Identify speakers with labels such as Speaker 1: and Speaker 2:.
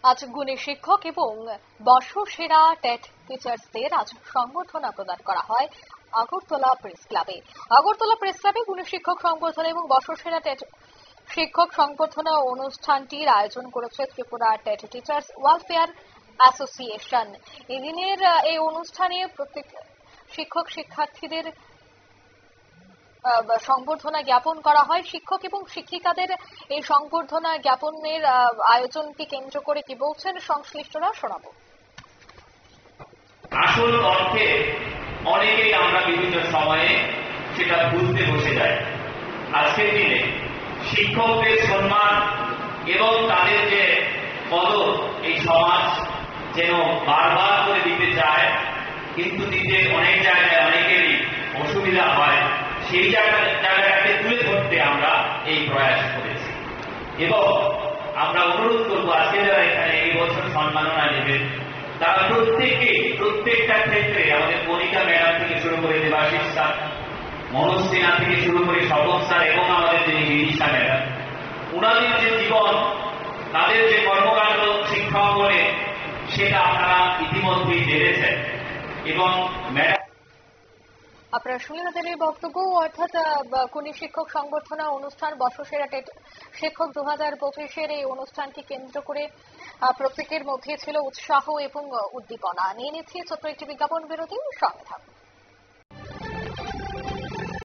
Speaker 1: আজ গুণী শিক্ষক এবং বর্ষসেরা টেট টিচার্সদের আজ সংবর্ধনা প্রদান করা হয় আগরতলা প্রেস ক্লাবে। আগরতলা প্রেস ক্লাবে গুণী শিক্ষক সংবর্ধনা এবং বর্ষসেরা টেট শিক্ষক সংবর্ধনা অনুষ্ঠানটির আয়োজন করেছে Tripura TET teachers welfare association. এদিনের এই অনুষ্ঠানে প্রত্যেক শিক্ষক শিক্ষার্থীদের সংবর্ধনা জ্ঞাপন করা হয়। শিক্ষক এবং শিক্ষিকাদের এই সংবর্ধনা জ্ঞাপনের আয়োজনকে কেন্দ্র করে কি বলছেন সংশ্লিষ্টরা শোনাবো।
Speaker 2: আসল অর্থে অনেকেই আমরা বিভিন্ন সময়ে সেটা ভুলতে বসে যাই। আজকের দিনে শিক্ষকদের সম্মান এবং তাদের যে কদর এই সমাজ যেন বারবার করে দিতে চায়, কিন্তু দিতে অনেক জায়গায় অনেকেরই অসুবিধা হয়, সেই জায়গাটাকে তুলে ধরতে আমরা এই প্রয়াস করেছি এবং আমরা অনুরোধ করবো আজকে যারা এখানে এই বছর সম্মাননা নেবেন তারা প্রত্যেকটা ক্ষেত্রে আমাদের কণিকা ম্যাডাম থেকে শুরু করে দেবাশিস স্যার, মনোজ সিনহা থেকে শুরু করে শপথ স্যার এবং আমাদের যিনি বিদিশা ম্যাডাম, ওনাদের যে জীবন, তাদের যে কর্মকাণ্ড শিক্ষক বলে সেটা আপনারা ইতিমধ্যেই জেনেছেন এবং ম্যাডাম
Speaker 1: আপনারা শুনলেন তাদের এই বক্তব্য। অর্থাৎ গুণী শিক্ষক সংবর্ধনা অনুষ্ঠান বর্ষসেরা টেট শিক্ষক 2025-এর এই অনুষ্ঠানকে কেন্দ্র করে প্রত্যেকের মধ্যে ছিল উৎসাহ এবং উদ্দীপনা। নিয়ে নিচ্ছি ছোট্ট একটি বিজ্ঞাপন বিরতি, সঙ্গে থাকুন।